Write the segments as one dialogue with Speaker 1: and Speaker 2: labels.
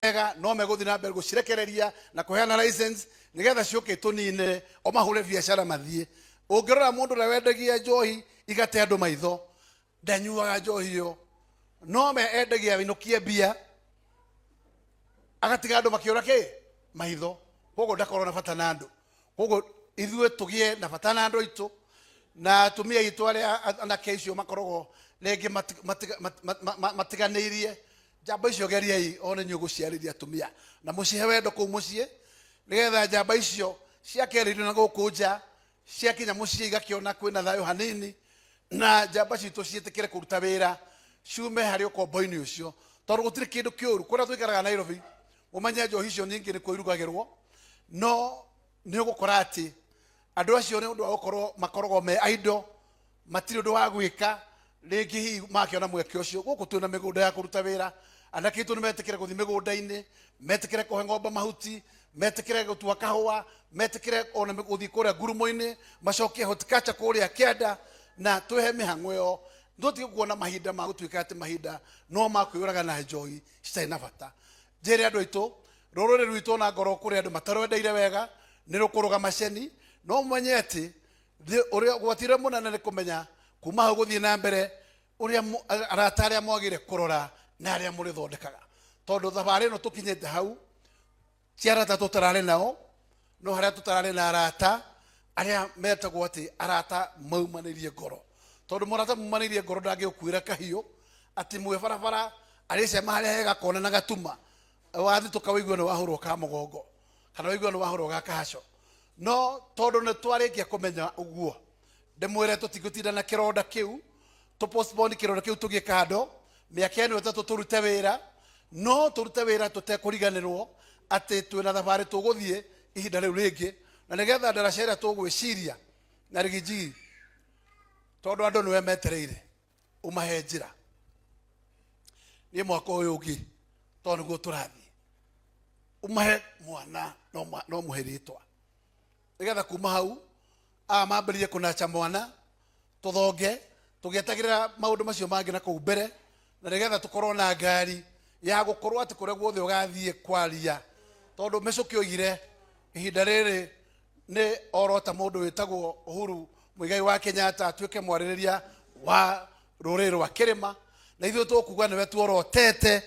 Speaker 1: wega no meguthi na mbere gucirekereria na kuheana license nigetha cioke tunine o mahure biashara mathie. Ungirora mundu na wendagia njohi igate andu maitho ndanyuaga njohi yo no me endagia winukie bia agatiga andu makiura maitho kogo ndakorwo na bata na andu kogo ithue tugie na bata na andu itu na tumia itware ana kecio makorogo lengi matiganeirie jamba icio geriai one nyuguciarithia tumia na mucihe wendo ku mucie nigetha jamba icio ciakerirwo na guku nja ciakinya mucie igakiona kwina thayo hanini na jamba citu cietikire kuruta wira ciume hari ukombo-ini ucio tondu gutiri kindu kiuru kuria twikaraga Nairobi umanye njohi icio nyingi ni kuirugagirwo no ni ugukora ati andu acio ni undu wa gukorwo makorogo me aido matiri undu wa gwika ringi hi makiona mweke ucio guku twina migunda ya kuruta wira anake itu ni metikire guthi migunda-ini metikire kuhe ng'ombe mahuti metikire gutua kahua metikire ona guthi kuria ngurumo-ini macokie horticulture kuria Kianda na tuhe mihang'o yo nduti kuona mahinda ma gutwika ati mahinda no makwiyuraga na njohi citai na bata njere andu itu rurure rwitu na ngoro kuria andu matarwendeire wega ni rukuruga maceni no mwenye ati uria gwatire munana ni kumenya kuma hau guthie na mbere uria arataria mwagire kurora na aria muri thondekaga tondu thabari no tukinyete hau ciarata tutarare nao no haria tutarare na arata aria metagwo ati arata maumanirie ngoro tondu murata maumanirie ngoro ndangikuira kahiu ati mwe barabara arice maharia hega kona na gatuma wathi tukawaigua ni wahurwo ka mugongo kana waigua ni wahurwo ga kahaco no tondu ni twarikia kumenya uguo ndimwire tutigutinda na kironda kiu tu postpone kironda kiu tugie kando miaka eno etatu turute wira no turute wira tutekuriganirwo ati twina thabari tuguthie ihinda riu ringi na nigetha ndaraca iria tugwiciria na rigiji tondu andu niwe metereire umahe njira ni mwaka uyu ungi tondu guo turathie umahe mwana no muhe ritwa nigetha kuma hau mambirie kunacha mwana tuthonge tugietagirira maundu macio mangi na kuu mbere na nigetha tukorwo na ngari ya gukorwo ati kuria guothe ugathie kwaria tondu mecoki oigire ihinda riri ni orota mundu witagwo Uhuru Muigai wa Kenyatta atuike mwaririria wa ruriri rwa kirima na ithuĩ tukuga niwe tuorotete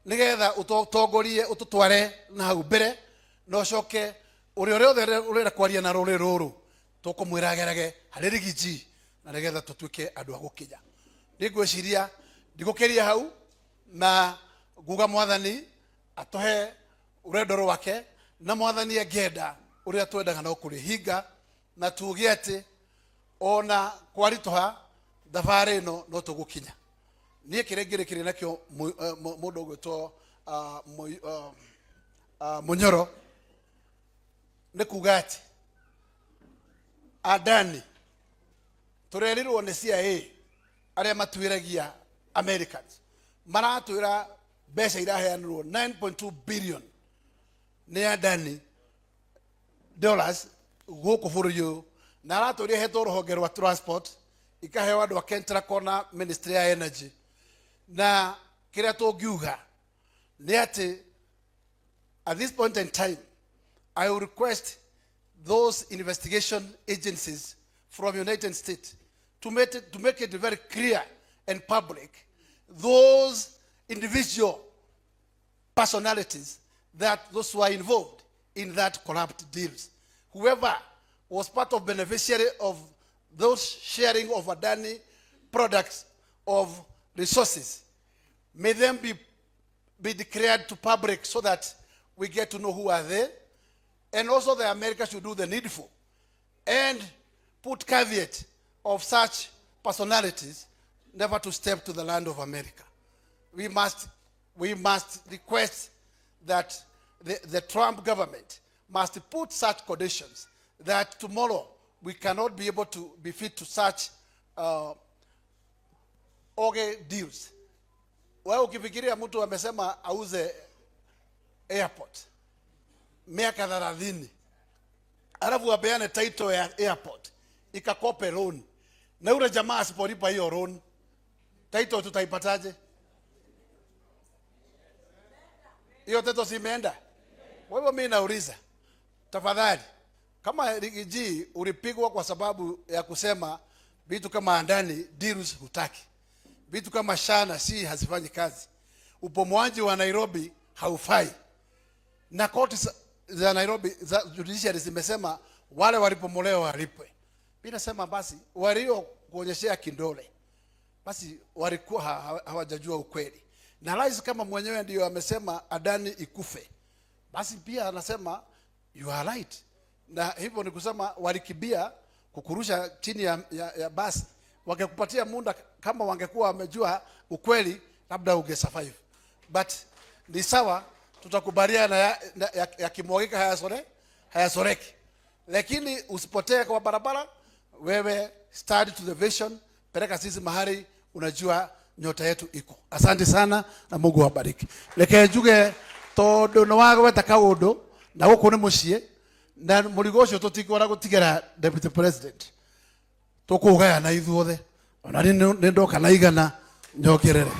Speaker 1: nigetha utongorie ututware na hau mbere no coke uria othe urira kwaria na ruriri ruru tukumwira gerage hari rigiji na nigetha tutuike andu a gukinya ndigwiciria ndigukiria hau na nguga mwathani atuhe urendo rwake na mwathani angenda uria twendaga no kurihinga na tugie ati ona kwarituha thabari ino no tugukinya nie kirengirikire nakio mundu gwitwo Munyoro ni kuga ati Adani turerirwo ni CIA aria matuiragia Americans maratwira mbeca iraheanirwo 9.2 billion ni Adani dollars guku bũrũri na aratũria hetwo rũhonge rwa transport ikaheo andu a Kentraco na Ministry ya Energy na kiria tungiuga ni ati at this point in time I will request those investigation agencies from United States to make it very clear and public those individual personalities that those who are involved in that corrupt deals. Whoever was part of beneficiary of those sharing of Adani products of resources, may them be declared to public so that we get to know who are they. And also the America should do the needful and put caveat of such personalities never to step to the land of America. We must request that the Trump government must put such conditions that tomorrow we cannot be able to be fit to such deals. Wewe ukifikiria mtu amesema auze airport miaka 30 alafu apeane title ya airport ikakope loan na yule jamaa asipolipa hiyo loan title tutaipataje? Hiyo teto simeenda. Kwa hivyo mimi nauliza, tafadhali, kama Rigiji ulipigwa kwa sababu ya kusema vitu kama ndani deals hutaki, vitu kama shana si hazifanyi kazi, upomoaji wa Nairobi haufai, na koti za Nairobi za judiciary zimesema wale walipomolewa walipwe. Mimi nasema basi walio kuonyeshea kindole basi walikuwa hawajajua ukweli, na rais kama mwenyewe ndio amesema Adani ikufe, basi pia anasema you are right. Na hivyo ni kusema walikibia kukurusha chini ya basi. Wangekupatia muda, kama wangekuwa wamejua ukweli, labda ungesurvive. But ni sawa, tutakubaliana ya kimwagika hayasoreki. Lakini usipotee kwa barabara, wewe study to the vision, peleka sisi mahali unajua nyota yetu iko. Asante sana na Mungu awabariki. Leke njuge todo no wago wetaka undu na guku ni mucie na murigo ucio tutikora gutigera deputy president tukugaya na ithuothe ona ni ndoka na igana nyokerere.